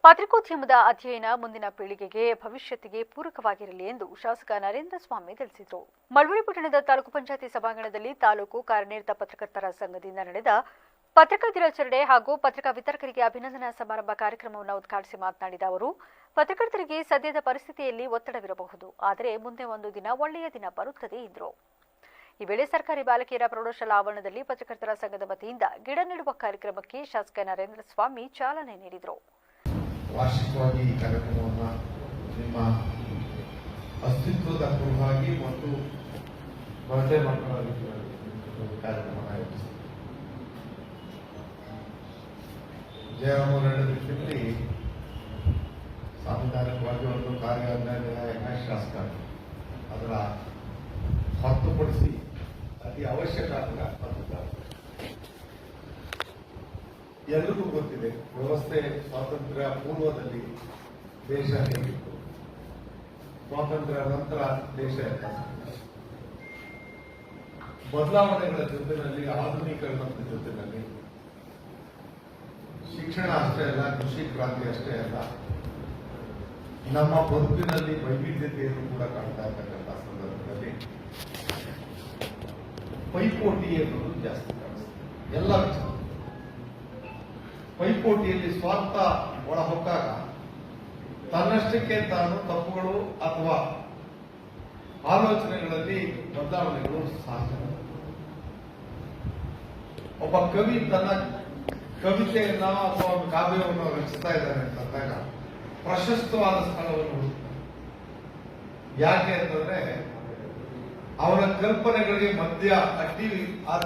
ಪತ್ರಿಕೋದ್ಯಮದ ಅಧ್ಯಯನ ಮುಂದಿನ ಪೀಳಿಗೆಗೆ ಭವಿಷ್ಯತ್ತಿಗೆ ಪೂರಕವಾಗಿರಲಿ ಎಂದು ಶಾಸಕ ನರೇಂದ್ರ ಸ್ವಾಮಿ ತಿಳಿಸಿದರು. ಮಳವಳ್ಳಿ ಪಟ್ಟಣದ ತಾಲೂಕು ಪಂಚಾಯತಿ ಸಭಾಂಗಣದಲ್ಲಿ ತಾಲೂಕು ಕಾರ್ಯನಿರತ ಪತ್ರಕರ್ತರ ಸಂಘದಿಂದ ನಡೆದ ಪತ್ರಿಕಾ ದಿನಾಚರಣೆ ಹಾಗೂ ಪತ್ರಿಕಾ ವಿತರಕರಿಗೆ ಅಭಿನಂದನಾ ಸಮಾರಂಭ ಕಾರ್ಯಕ್ರಮವನ್ನು ಉದ್ಘಾಟಿಸಿ ಮಾತನಾಡಿದ ಅವರು, ಪತ್ರಕರ್ತರಿಗೆ ಸದ್ಯದ ಪರಿಸ್ಥಿತಿಯಲ್ಲಿ ಒತ್ತಡವಿರಬಹುದು, ಆದರೆ ಮುಂದೆ ಒಂದು ದಿನ ಒಳ್ಳೆಯ ದಿನ ಬರುತ್ತದೆ ಎಂದರು. ಈ ವೇಳೆ ಸರ್ಕಾರಿ ಬಾಲಕಿಯರ ಪ್ರೌಢಶಾಲಾ ಆವರಣದಲ್ಲಿ ಪತ್ರಕರ್ತರ ಸಂಘದ ವತಿಯಿಂದ ಗಿಡ ನೆಡುವ ಕಾರ್ಯಕ್ರಮಕ್ಕೆ ಶಾಸಕ ನರೇಂದ್ರ ಸ್ವಾಮಿ ಚಾಲನೆ ನೀಡಿದರು. ವಾರ್ಷಿಕವಾಗಿ ಈ ಕಾರ್ಯಕ್ರಮವನ್ನು ನಿಮ್ಮ ಅಸ್ತಿತ್ವದ ಕುರಿತಾಗಿ ಮತ್ತು ಬರ್ಡೇ ಮಕ್ಕಳ ಕಾರ್ಯಕ್ರಮವನ್ನು ಆಯೋಜಿಸಿದೆ. ಜಯರಾಮರ ರೀತಿಯಲ್ಲಿ ಸಾಂವಿಧಾನಿಕವಾಗಿ ಒಂದು ಕಾರ್ಯನಿರ್ವಾಹಕ ಶಾಸಕ ಅದರ ಹೊರತುಪಡಿಸಿ ಅತಿ ಅವಶ್ಯಕ ಎಲ್ಲರಿಗೂ ಗೊತ್ತಿದೆ. ವ್ಯವಸ್ಥೆ ಸ್ವಾತಂತ್ರ್ಯ ಪೂರ್ವದಲ್ಲಿ ದೇಶ ಹೇಗಿತ್ತು, ಸ್ವಾತಂತ್ರ್ಯ ನಂತರ ದೇಶ ಬದಲಾವಣೆಗಳ ಜೊತೆಯಲ್ಲಿ ಆಧುನೀಕರಣದ ಜೊತೆಯಲ್ಲಿ ಶಿಕ್ಷಣ ಅಷ್ಟೇ ಅಲ್ಲ, ಕೃಷಿ ಕ್ರಾಂತಿ ಅಷ್ಟೇ ಅಲ್ಲ, ನಮ್ಮ ಬದುಕಿನಲ್ಲಿ ವೈವಿಧ್ಯತೆಯನ್ನು ಕೂಡ ಕಾಣ್ತಾ ಇರ್ತಕ್ಕಂಥ ಸಂದರ್ಭದಲ್ಲಿ ಪೈಪೋಟಿ ಎನ್ನುವುದು ಜಾಸ್ತಿ ಕಾಣಿಸ್ತದೆ. ಎಲ್ಲ ವಿಚಾರ ಪೈಪೋಟಿಯಲ್ಲಿ ಸ್ವಾರ್ಥ ಒಳಹೊಕ್ಕಾಗ ತನ್ನಷ್ಟಕ್ಕೆ ತಾನು ತಪ್ಪುಗಳು ಅಥವಾ ಆಲೋಚನೆಗಳಲ್ಲಿ ಬದಲಾವಣೆಗಳು ಸಹಜ. ಒಬ್ಬ ಕವಿ ತನ್ನ ಕವಿತೆಯನ್ನ ಅಥವಾ ಕಾವ್ಯವನ್ನು ರಚಿಸ್ತಾ ಇದ್ದಾನೆ ಅಂತಂದಾಗ ಪ್ರಶಸ್ತವಾದ ಸ್ಥಳವನ್ನು ಯಾಕೆ ಅಂತಂದ್ರೆ ಅವರ ಕಲ್ಪನೆಗಳಿಗೆ ಮಧ್ಯ ಅಡ್ಡಿ ಆದ.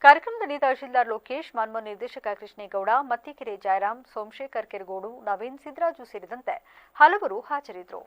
ಕಾರ್ಯಕ್ರಮದಲ್ಲಿ ತಹಶೀಲ್ದಾರ್ ಲೋಕೇಶ್, ಮಾನ್ಮೂನ್ ನಿರ್ದೇಶಕ ಕೃಷ್ಣೇಗೌಡ, ಮತ್ತಿಕೆರೆ ಜಯರಾಮ್, ಸೋಮಶೇಖರ್ ಕೆರಗೋಡು, ನವೀನ್, ಸಿದ್ದರಾಜು ಸೇರಿದಂತೆ ಹಲವರು ಹಾಜರಿದ್ದರು.